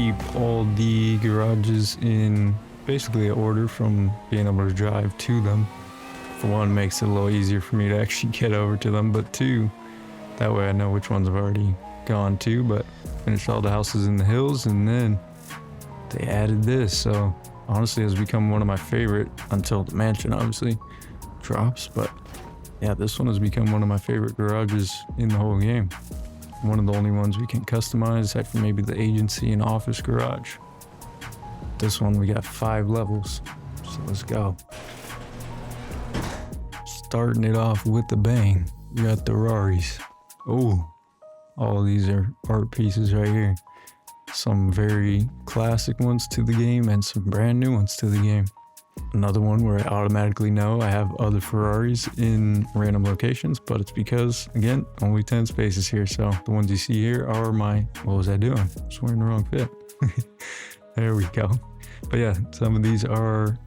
keep all the garages in basically order from being able to drive to them. For one, makes it a little easier for me to actually get over to them, but two, that way I know which ones I've already gone to. But finished all the houses in the hills, and then they added this, so honestly it's become one of my favorite until the mansion obviously drops. But yeah, this one has become one of my favorite garages in the whole game. One of the only ones we can customize, aside from maybe the agency and office garage. This one we got 5 levels, so let's go. Starting it off with a bang, we got the Ferraris. Oh, all these are art pieces right here. Some very classic ones to the game and some brand new ones to the game. Another one where I automatically know I have other Ferraris in random locations, but it's because, again, only 10 spaces here. So the ones you see here are my, what was I doing? Just wearing the wrong fit. There we go. But yeah, some of these are,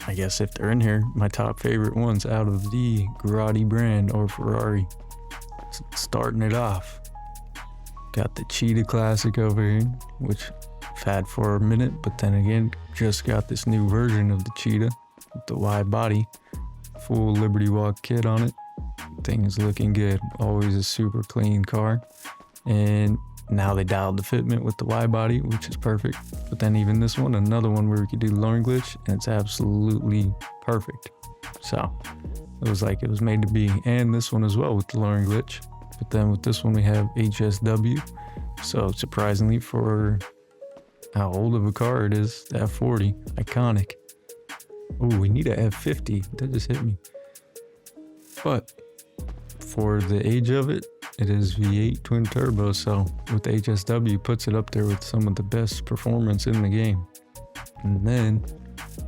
I guess if they're in here, my top favorite ones out of the Grotti brand or Ferrari. Starting it off, got the Cheetah Classic over here, which I've had for a minute, but then again, just got this new version of the Cheetah with the wide body, full Liberty Walk kit on it. Thing is looking good. Always a super clean car. And now they dialed the fitment with the wide body, which is perfect. But then even this one, another one where we could do the lowering glitch, and it's absolutely perfect. So it was like it was made to be. And this one as well with the lowering glitch. But then with this one we have HSW. So surprisingly for how old of a car it is, the F40, iconic. Oh, we need a F50, that just hit me. But for the age of it, it is V8 twin turbo, so with the HSW puts it up there with some of the best performance in the game. And then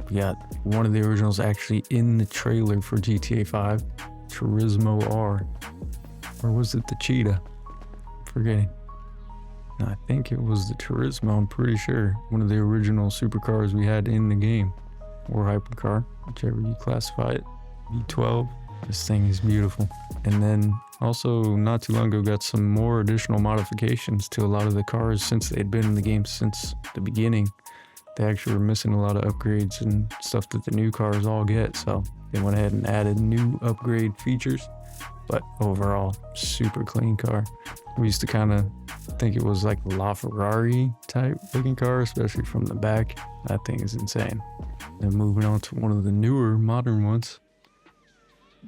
we got one of the originals actually in the trailer for GTA 5, Turismo R. Or was it the Cheetah? I'm forgetting. No, I think it was the Turismo, I'm pretty sure. One of the original supercars we had in the game. Or hypercar, whichever you classify it. V12. This thing is beautiful. And then also not too long ago got some more additional modifications to a lot of the cars since they had been in the game since the beginning. They actually were missing a lot of upgrades and stuff that the new cars all get. So they went ahead and added new upgrade features. But overall, super clean car. We used to kind of think it was like a LaFerrari type looking car, especially from the back. That thing is insane. Then moving on to one of the newer modern ones.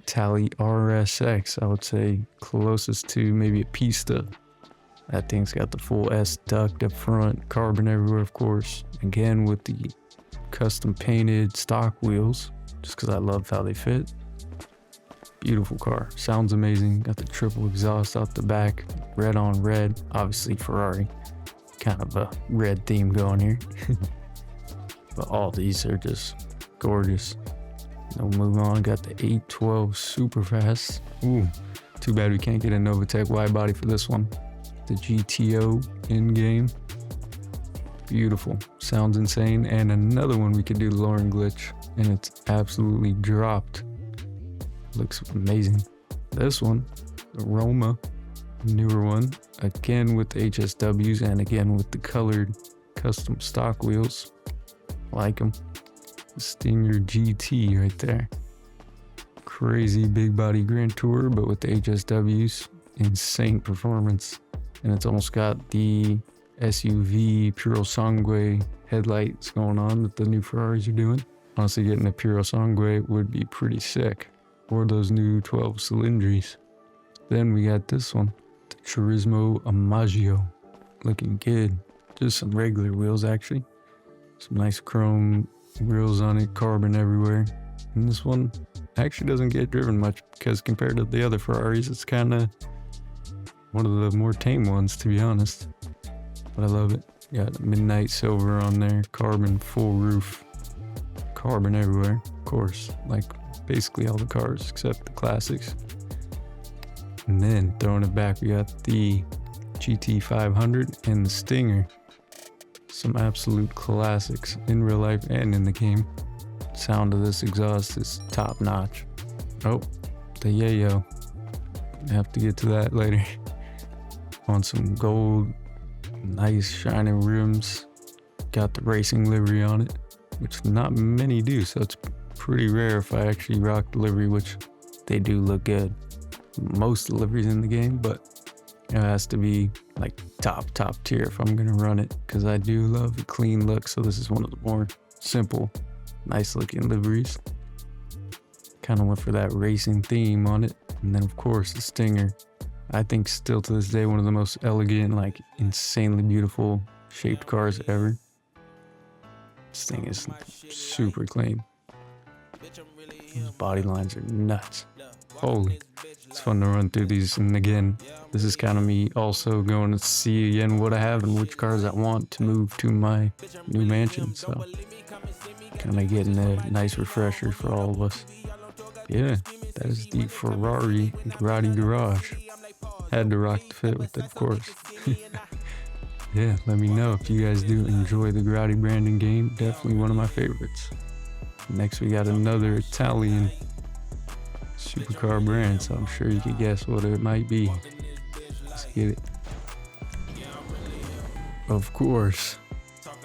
Tally RSX, I would say closest to maybe a Pista. That thing's got the full S duct up front, carbon everywhere, of course. Again, with the custom painted stock wheels, just because I love how they fit. Beautiful car, sounds amazing. Got the triple exhaust out the back, red on red, obviously Ferrari. Kind of a red theme going here. But all these are just gorgeous. No, move on, got the 812 super fast. Ooh, too bad we can't get a Novatec wide body for this one. The GTO in-game. Beautiful, sounds insane. And another one we could do the lowering glitch, and it's absolutely dropped. Looks amazing. This one, the Roma, newer one, again with the HSWs and again with the colored custom stock wheels. Like them. The Stinger GT right there. Crazy big body Grand Tour, but with the HSWs, insane performance. And it's almost got the SUV Puro Sangue headlights going on that the new Ferraris are doing. Honestly, getting a Puro Sangue would be pretty sick. Or those new 12 cylindries. Then we got this one, the Turismo Amaggio. Looking good. Just some regular wheels actually. Some nice chrome wheels on it, carbon everywhere. And this one actually doesn't get driven much because compared to the other Ferraris, it's kind of one of the more tame ones, to be honest. But I love it. Got midnight silver on there, carbon full roof, carbon everywhere, of course, like basically all the cars except the classics. And then throwing it back, we got the GT500 and the Stinger. Some absolute classics in real life and in the game. Sound of this exhaust is top notch. Oh, the yayo. I have to get to that later. On some gold Nice shining rims. Got the racing livery on it, which not many do, so it's pretty rare if I actually rock the livery, which they do look good. Most liveries in the game, but it has to be like top tier if I'm gonna run it, because I do love the clean look. So this is one of the more simple, nice looking liveries. Kind of went for that racing theme on it. And then of course the Stinger. I think still to this day one of the most elegant, like insanely beautiful shaped cars ever. This thing is super clean. These body lines are nuts. Holy, it's fun to run through these. And again, this is kind of me also going to see again what I have and which cars I want to move to my new mansion. So kind of getting a nice refresher for all of us. Yeah, that is the Ferrari Grotti Garage. Had to rock the fit with it, of course. Yeah, let me know if you guys do enjoy the Grotti branding game. Definitely one of my favorites. Next we got another Italian supercar brand, so I'm sure you can guess what it might be. Let's get it. Of course,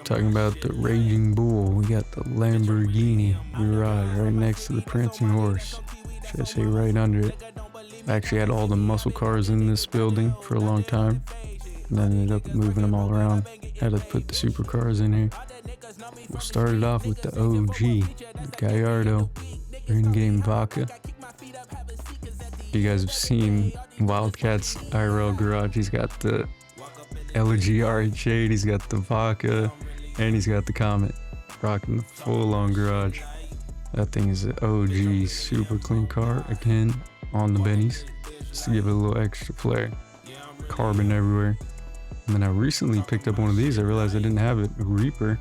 talking about the Raging Bull, we got the Lamborghini garage right next to the Prancing Horse. Should I say right under it? I actually had all the muscle cars in this building for a long time, and then ended up moving them all around. Had to put the supercars in here. We'll start it off with the OG, the Gallardo in-game Vodka. You guys have seen Wildcat's IRL garage. He's got the LG RH8, he's got the Vodka, and he's got the Comet. Rocking the full-on garage. That thing is an OG, super clean car. Again, on the bennies, just to give it a little extra flair. Carbon everywhere. And then I recently picked up one of these. I realized I didn't have it, a Reaper,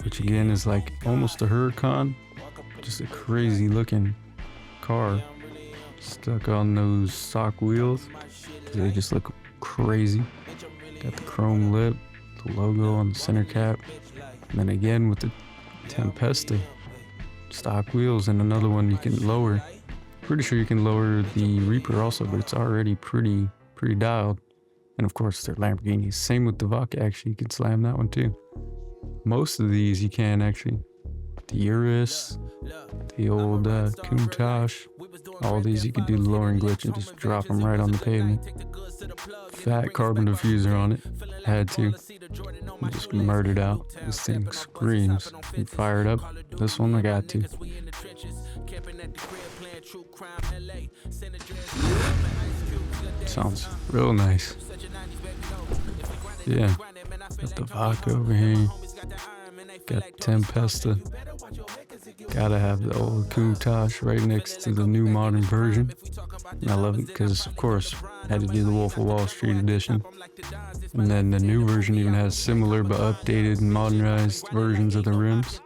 which again is like almost a Huracan. Just a crazy looking car. Stuck on those stock wheels. They just look crazy. Got the chrome lip, the logo on the center cap. And then again with the Tempesta. Stock wheels, and another one you can lower. Pretty sure you can lower the Reaper also, but it's already pretty dialed. And of course they're Lamborghinis. Same with the Vodka, actually, you can slam that one too. Most of these you can actually. The Urus, the old Countach, all these you could do the lowering glitch and just drop them right on the pavement. Fat carbon diffuser on it, had to. Just murdered out. This thing screams. You fire it up. This one I got to. Sounds real nice. Yeah, got the Vodka over here. Got Tempesta. Gotta have the old Countach right next to the new modern version. And I love it because, of course, I had to do the Wolf of Wall Street edition. And then the new version even has similar but updated and modernized versions of the rims.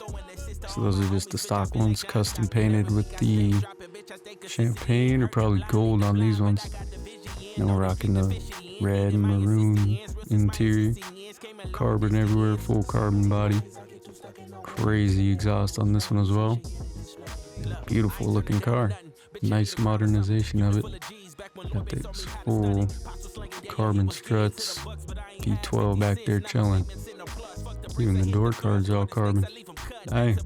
So those are just the stock ones, custom painted with the champagne or probably gold on these ones. Now we're rocking the red and maroon interior. Carbon everywhere, full carbon body. Crazy exhaust on this one as well. Beautiful looking car. Nice modernization of it. Got this full carbon struts. D12 back there chilling. Even the door cards are all carbon. Hey,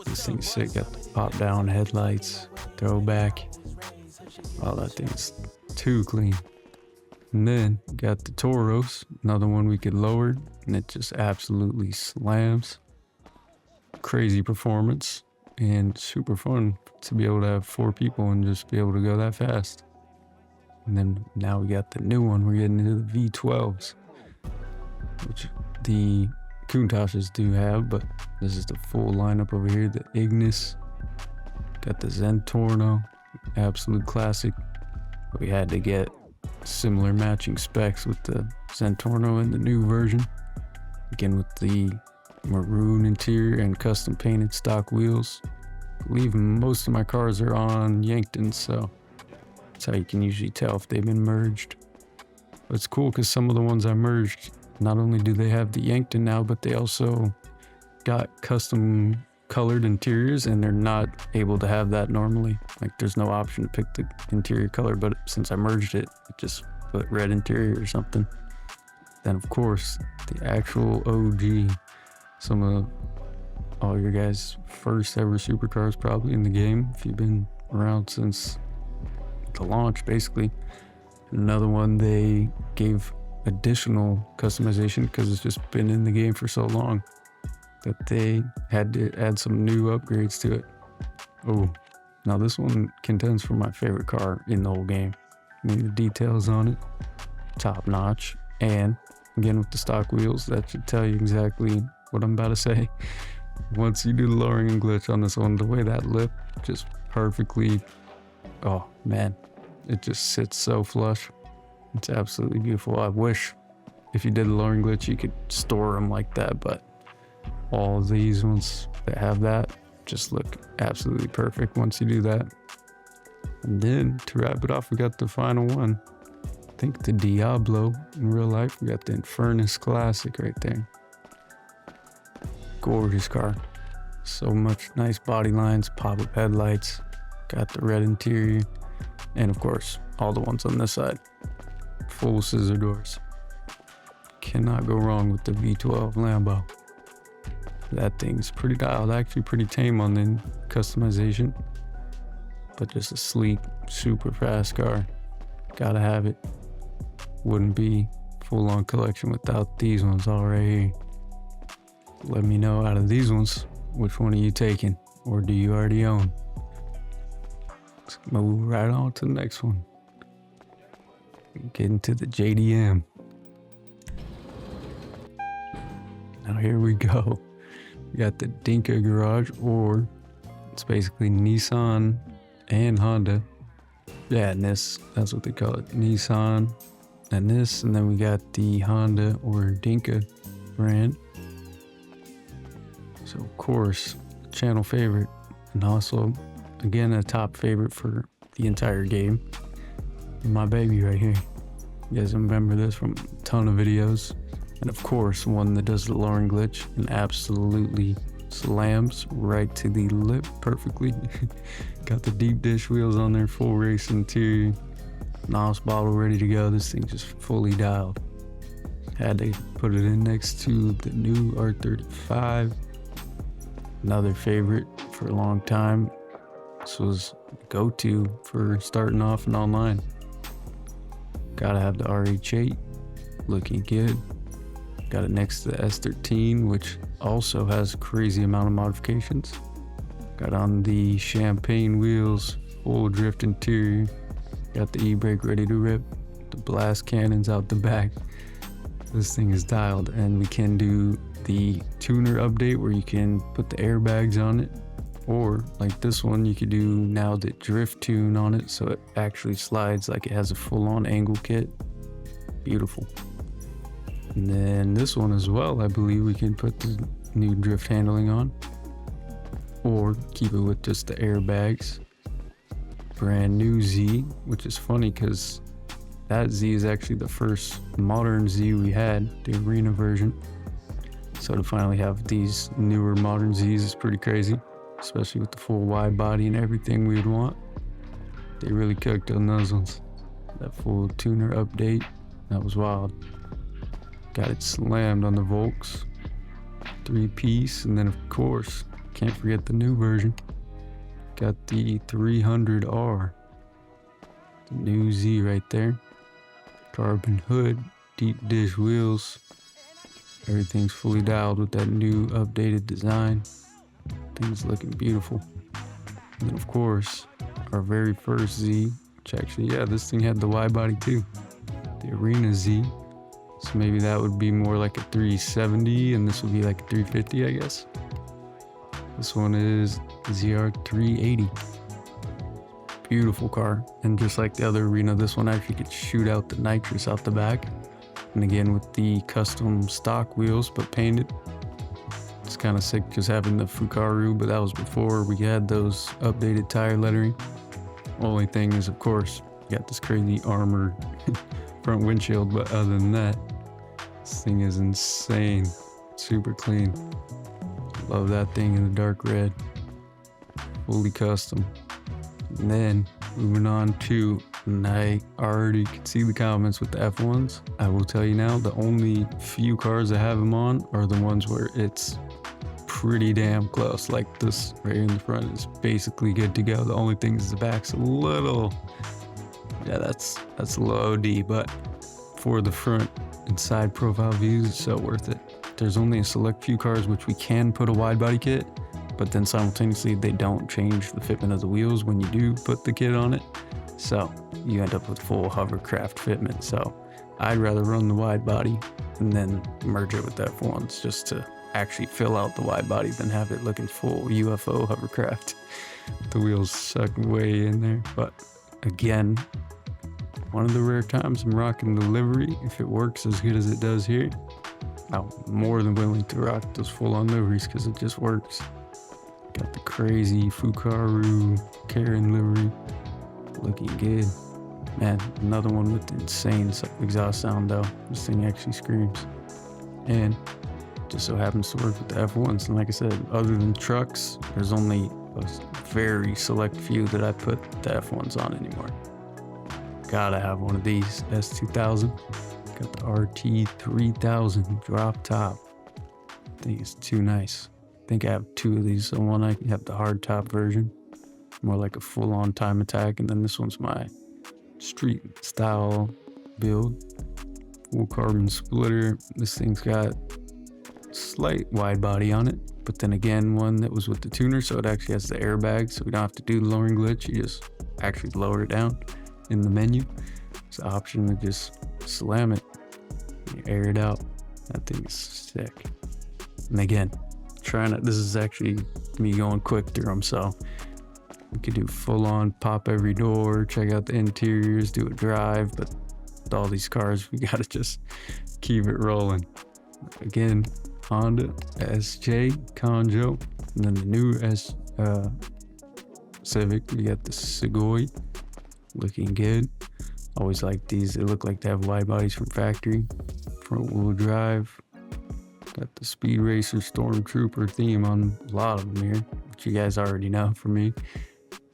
this thing's sick. Got the pop down headlights, throwback. Oh, that thing's too clean. And then got the Tauros, another one we could lower, and it just absolutely slams. Crazy performance and super fun to be able to have 4 people and just be able to go that fast. And then now we got the new one. We're getting into the V12s, which the Countaches do have, but this is the full lineup over here. The Ignis, got the Zentorno, absolute classic. We had to get similar matching specs with the Zentorno and the new version. Again with the maroon interior and custom painted stock wheels. I believe most of my cars are on Yankton, so that's how you can usually tell if they've been merged. But it's cool because some of the ones I merged, not only do they have the Yankton now, but they also got custom colored interiors, and they're not able to have that normally. Like there's no option to pick the interior color, but since I merged it, it just put red interior or something. Then of course, the actual OG, some of all your guys' first ever supercars probably in the game, if you've been around since the launch basically. Another one they gave additional customization because it's just been in the game for so long that they had to add some new upgrades to it. Oh, now this one contends for my favorite car in the whole game. I mean, the details on it, top notch. And again, with the stock wheels, that should tell you exactly what I'm about to say. Once you do the lowering glitch on this one, the way that lip just perfectly, oh man, it just sits so flush. It's absolutely beautiful. I wish if you did the lowering glitch, you could store them like that, but all of these ones that have that just look absolutely perfect once you do that. And then to wrap it off, we got the final one. I think the Diablo in real life. We got the Infernus Classic right there. Gorgeous car. So much nice body lines, pop-up headlights, got the red interior, and of course, all the ones on this side. Full scissor doors. Cannot go wrong with the V12 Lambo. That thing's pretty dialed, actually pretty tame on the customization, but just a sleek, super fast car. Gotta have it. Wouldn't be full-on collection without these ones all right here. Let me know out of these ones, which one are you taking, or do you already own? Let's move right on to the next one. Get into the JDM. Now here we go. We got the Dinka garage, or it's basically Nissan and Honda. Yeah, NIS, that's what they call it. Nissan and NIS, and then we got the Honda or Dinka brand. So of course, channel favorite, and also again a top favorite for the entire game. My baby right here. You guys remember this from a ton of videos. And of course, one that does the lowering glitch and absolutely slams right to the lip perfectly. Got the deep dish wheels on there, full race interior, NOS bottle ready to go. This thing just fully dialed. Had to put it in next to the new R35. Another favorite for a long time. This was go-to for starting off and online. Gotta have the RH8, looking good. Got it next to the S13, which also has a crazy amount of modifications. Got on the champagne wheels, full drift interior. Got the e-brake ready to rip. The blast cannons out the back. This thing is dialed, and we can do the tuner update where you can put the airbags on it, or like this one, you could do now the drift tune on it so it actually slides like it has a full-on angle kit. Beautiful. And then this one as well, I believe we can put the new drift handling on, or keep it with just the airbags. Brand new Z, which is funny because that Z is actually the first modern Z we had, the arena version. So to finally have these newer modern Zs is pretty crazy, especially with the full wide body and everything we would want. They really cooked on those ones. That full tuner update, that was wild. Got it slammed on the Volks, 3-piece, and then of course, can't forget the new version. Got the 300R, the new Z right there. Carbon hood, deep dish wheels. Everything's fully dialed with that new updated design. Things looking beautiful. And then of course, our very first Z, which actually, yeah, this thing had the wide body too. The Arena Z. So maybe that would be more like a 370 and this would be like a 350, I guess. This one is ZR380. Beautiful car. And just like the other Arena, this one actually could shoot out the nitrous out the back. And again, with the custom stock wheels, but painted. It's kind of sick just having the Fukaru, but that was before we had those updated tire lettering. Only thing is, of course, you got this crazy armored front windshield, but other than that, this thing is insane. Super clean. Love that thing in the dark red. Fully custom. And then moving on to And I already could see the comments with the F1s. I will tell you now, the only few cars I have them on are the ones where it's pretty damn close. Like this right in the front is basically good to go. The only thing is the back's a little, yeah, that's a little OD, but for the front and side profile views, it's so worth it. There's only a select few cars which we can put a wide body kit, but then simultaneously they don't change the fitment of the wheels when you do put the kit on it. So you end up with full hovercraft fitment. So I'd rather run the wide body and then merge it with the F1s just to actually fill out the wide body than have it looking full UFO hovercraft. The wheels suck way in there. But again, one of the rare times I'm rocking the livery. If it works as good as it does here, I'm more than willing to rock those full-on liveries because it just works. Got the crazy Fukaru Karen livery, looking good. Man, another one with insane exhaust sound though. This thing actually screams. And just so happens to work with the F1s. And like I said, other than trucks, there's only a very select few that I put the F1s on anymore. Gotta have one of these, S2000. Got the RT3000 drop top. I think it's too nice. I think I have two of these. So one I have the hard top version, more like a full-on time attack, and then this one's my street style build. Full carbon splitter. This thing's got slight wide body on it, but then again, one that was with the tuner, so it actually has the airbag, so we don't have to do the lowering glitch. You just actually lower it down in the menu. It's an option to just slam it, you air it out. That thing is sick. And again, this is actually me going quick through them, so we could do full on pop every door, check out the interiors, do a drive, but with all these cars, we gotta just keep it rolling. Again, Honda SJ Conjo, and then the new Civic, we got the Segoy, looking good. Always like these, they look like they have wide bodies from factory. Front wheel drive. Got the Speed Racer Stormtrooper theme on a lot of them here, which you guys already know from me.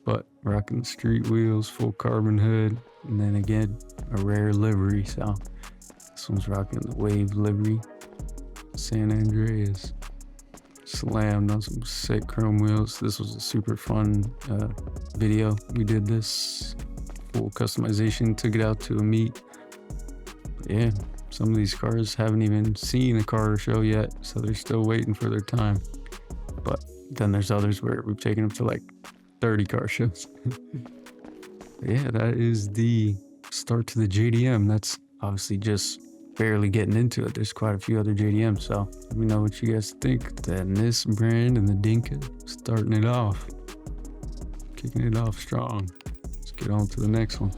But rocking the street wheels, full carbon hood, and then again, a rare livery. So this one's rocking the Wave livery. San Andreas. Slammed on some sick chrome wheels. This was a super fun video. We did this full customization, took it out to a meet. But yeah, some of these cars haven't even seen a car show yet, so they're still waiting for their time. But then there's others where we've taken them to like 30 car shows. Yeah, that is the start to the JDM. That's obviously just barely getting into it. There's quite a few other JDMs, so let me know what you guys think. Then this brand and the Dinka starting it off, kicking it off strong. Let's get on to the next one.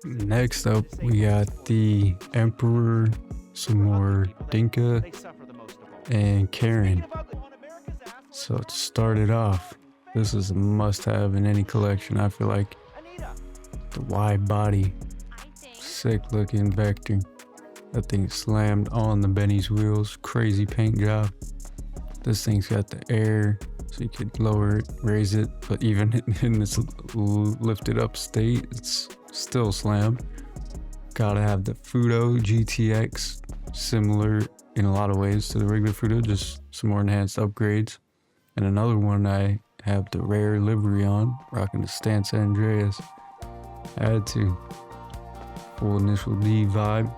Next up, we got the Emperor, some more Dinka and Karen. So to start it off, this is a must-have in any collection. I feel like the wide body, sick-looking Vector. That thing slammed on the Benny's wheels. Crazy paint job. This thing's got the air, so you could lower it, raise it, but even in this lifted up state, it's still slammed. Gotta have the Fudo GTX, similar in a lot of ways to the regular Fudo, just some more enhanced upgrades. And another one, I have the rare livery on, rocking the San Andreas. Had to. Full initial D vibe.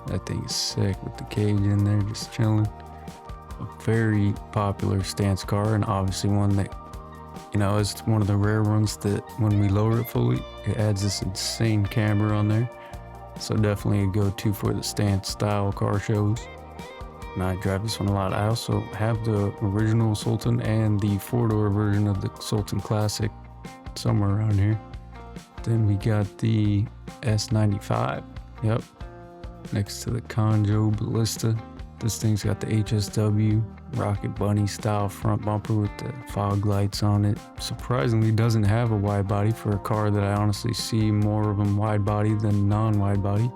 That thing is sick with the cage in there, just chilling. A very popular stance car, and obviously one that, you know, is one of the rare ones that when we lower it fully, it adds this insane camber on there. So definitely a go-to for the stance style car shows. And I drive this one a lot. I also have the original Sultan and the four-door version of the Sultan Classic somewhere around here. Then we got the S95. Yep. Next to the Conjo Ballista. This thing's got the HSW Rocket Bunny style front bumper with the fog lights on it. Surprisingly doesn't have a wide body for a car that I honestly see more of them wide body than non-wide body.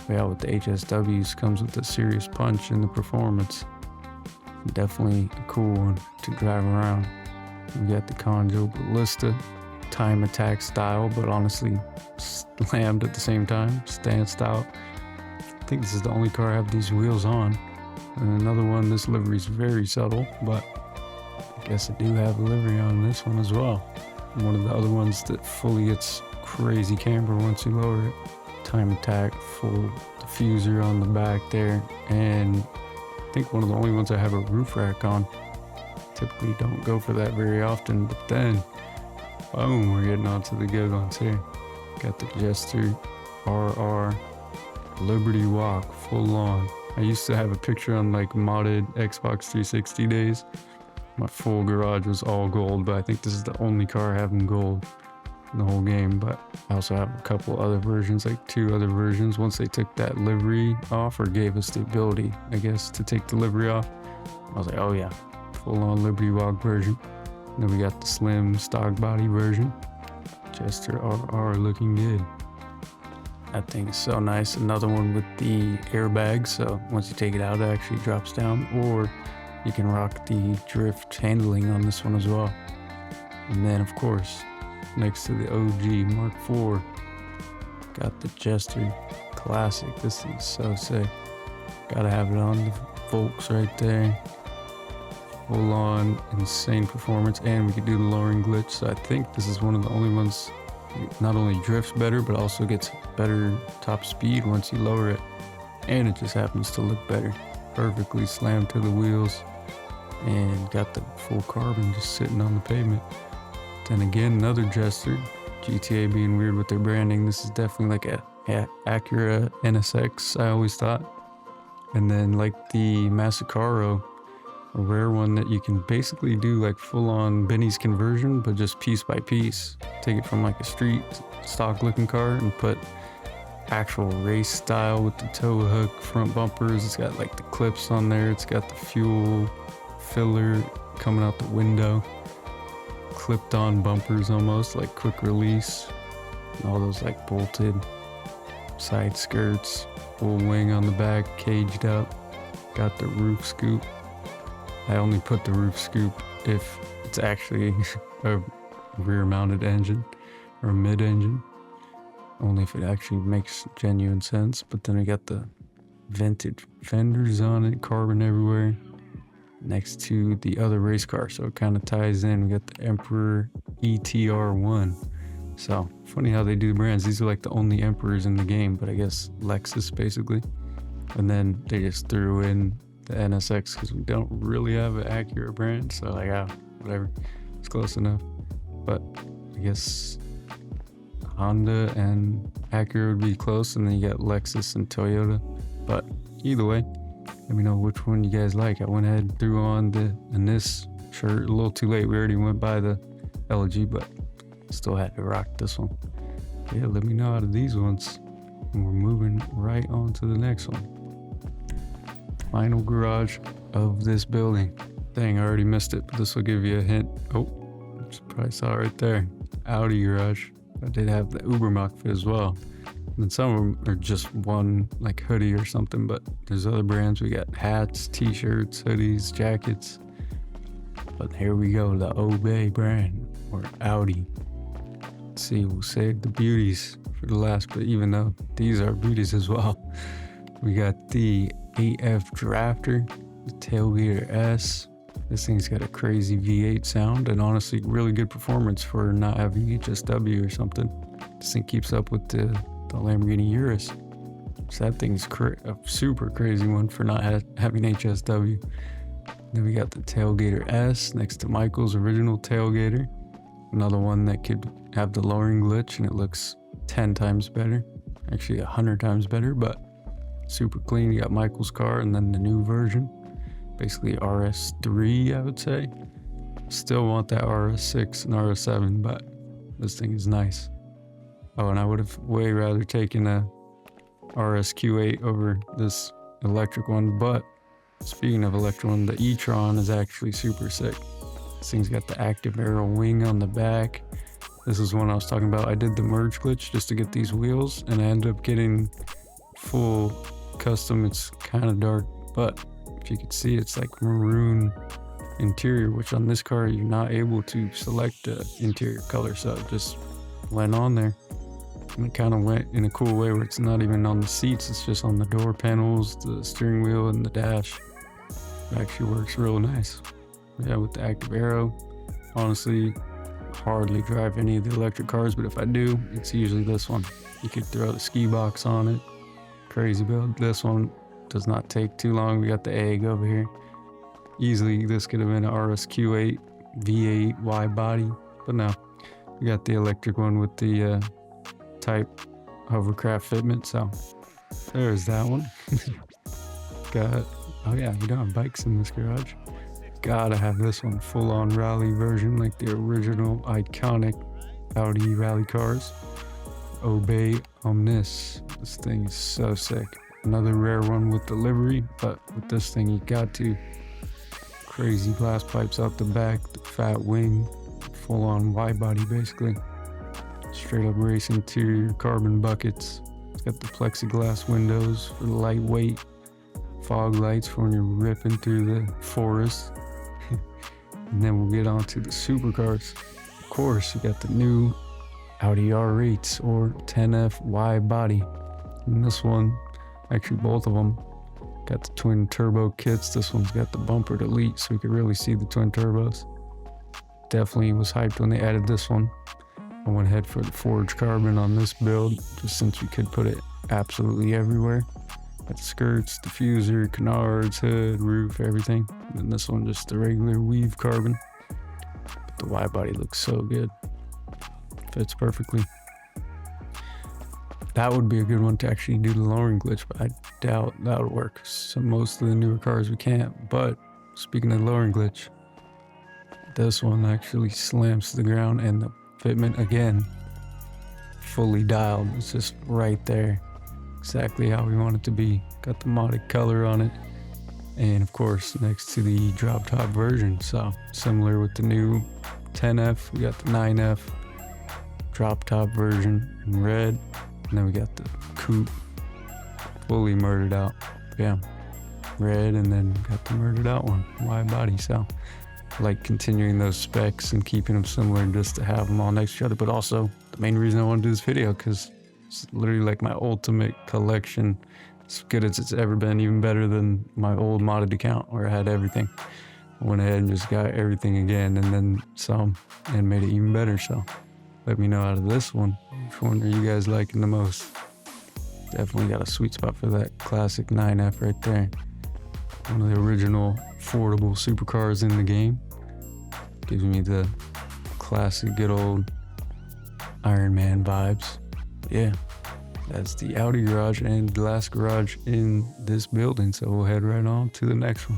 Yeah, with the HSWs comes with a serious punch in the performance. Definitely a cool one to drive around. We got the Conjo Ballista. time attack style, but honestly slammed at the same time, stand style. I think this is the only car I have these wheels on. And another one, this livery is very subtle, but I guess I do have a livery on this one as well. One of the other ones that fully gets crazy camber once you lower it. Time attack, full diffuser on the back there, and I think one of the only ones I have a roof rack on. Typically don't go for that very often, but then, boom, we're getting onto the good ones here. Got the Jester RR Liberty Walk, full on. I used to have a picture on like modded Xbox 360 days. My full garage was all gold, but I think this is the only car I have in gold in the whole game. But I also have a couple other versions, like 2 other versions. Once they took that livery off, or gave us the ability, I guess, to take the livery off, I was like, oh yeah, full on Liberty Walk version. And then we got the slim stock body version. Jester RR looking good. That thing is so nice. Another one with the airbag, so once you take it out, it actually drops down, or you can rock the drift handling on this one as well. And then, of course, next to the OG Mark IV, got the Jester Classic. This thing's so sick. Gotta have it on. The Volks right there. Full on insane performance, and we could do the lowering glitch. So I think this is one of the only ones not only drifts better, but also gets better top speed once you lower it. And it just happens to look better. Perfectly slammed to the wheels, and got the full carbon just sitting on the pavement. Then again, another Jester. GTA being weird with their branding. This is definitely like a Acura NSX, I always thought. And then like the Masacaro, a rare one that you can basically do like full-on Benny's conversion, but just piece by piece. Take it from like a street stock looking car and put actual race style with the tow hook front bumpers. It's got like the clips on there. It's got the fuel filler coming out the window. Clipped on bumpers almost, like quick release. And all those like bolted side skirts. Full wing on the back, caged up. Got the roof scoop. I only put the roof scoop if it's actually a rear-mounted engine or a mid-engine. Only if it actually makes genuine sense. But then I got the vintage fenders on it, carbon everywhere, next to the other race car. So it kind of ties in. We got the Emperor ETR1. So funny how they do the brands. These are like the only Emperors in the game, but I guess Lexus basically. And then they just threw in the NSX because we don't really have an Acura brand, so like, whatever, it's close enough. But I guess Honda and Acura would be close, and then you got Lexus and Toyota. But either way, let me know which one you guys like. I went ahead and threw on the Anis shirt a little too late. We already went by the LG, but still had to rock this one. Yeah, let me know out of these ones, and we're moving right on to the next one. Final garage of this building. Dang, I already missed it, but this will give you a hint. Oh, you probably saw it right there. Audi garage. I did have the Ubermacht fit as well. And some of them are just one like hoodie or something, but there's other brands. We got hats, t-shirts, hoodies, jackets. But here we go, the Obey brand, or Audi. Let's see, we'll save the beauties for the last, but even though these are beauties as well. We got the AF Drafter, the Tailgater S. This thing's got a crazy V8 sound, and honestly really good performance for not having HSW or something. This thing keeps up with the Lamborghini Urus. So that thing's a super crazy one for not having HSW. Then we got the Tailgater S next to Michael's original Tailgater. Another one that could have the lowering glitch, and it looks 10 times better. Actually 100 times better, but super clean. You got Michael's car, and then the new version, basically RS3, I would say. Still want that RS6 and RS7, but this thing is nice. Oh, and I would have way rather taken a RSQ8 over this electric one, but speaking of electric one, the e-tron is actually super sick. This thing's got the active arrow wing on the back. This is one I was talking about. I did the merge glitch just to get these wheels, and I ended up getting full custom. It's kind of dark, but if you can see, it's like maroon interior, which on this car you're not able to select the interior color, so it just went on there. And it kind of went in a cool way where it's not even on the seats, it's just on the door panels, the steering wheel, and the dash. It actually works real nice. Yeah, with the active aero. Honestly, hardly drive any of the electric cars, but if I do, it's usually this one. You could throw the ski box on it. Crazy build. This one does not take too long. We got the egg over here. Easily, this could have been an RSQ8 V8 wide body, but no. We got the electric one with the type hovercraft fitment, so there's that one. Got, oh yeah, we don't have bikes in this garage. Gotta have this one, full-on rally version, like the original iconic Audi rally cars. Obey Omnis. This thing is so sick. Another rare one with the livery, but with this thing you got to. Crazy blast pipes out the back, the fat wing, full-on wide body basically. Straight up race interior, carbon buckets. It's got the plexiglass windows for the lightweight. Fog lights for when you're ripping through the forest. And then we'll get on to the supercars. Of course, you got the new Audi R8s or 10F wide body. And this one, actually both of them, got the twin turbo kits. This one's got the bumper delete, so you can really see the twin turbos. Definitely was hyped when they added this one. I went ahead for the forged carbon on this build, just since you could put it absolutely everywhere. Got the skirts, diffuser, canards, hood, roof, everything. And then this one, just the regular weave carbon. But the wide body looks so good. Fits perfectly. That would be a good one to actually do the lowering glitch, but I doubt that'll work. So most of the newer cars we can't. But speaking of lowering glitch, this one actually slams to the ground, and the fitment again, fully dialed. It's just right there. Exactly how we want it to be. Got the modded color on it, and of course next to the drop top version, so similar with the new 10F, we got the 9F drop top version in red, and then we got the coupe fully murdered out. Yeah, red, and then got the murdered out one, wide body. So like continuing those specs and keeping them similar just to have them all next to each other. But also the main reason I want to do this video, because it's literally like my ultimate collection. As good as it's ever been, even better than my old modded account where I had everything. I went ahead and just got everything again, and then some, and made it even better. So let me know out of this one, which one are you guys liking the most? Definitely got a sweet spot for that classic 9F right there. One of the original affordable supercars in the game. Gives me the classic good old Iron Man vibes. Yeah, that's the Audi garage and the last garage in this building, so we'll head right on to the next one.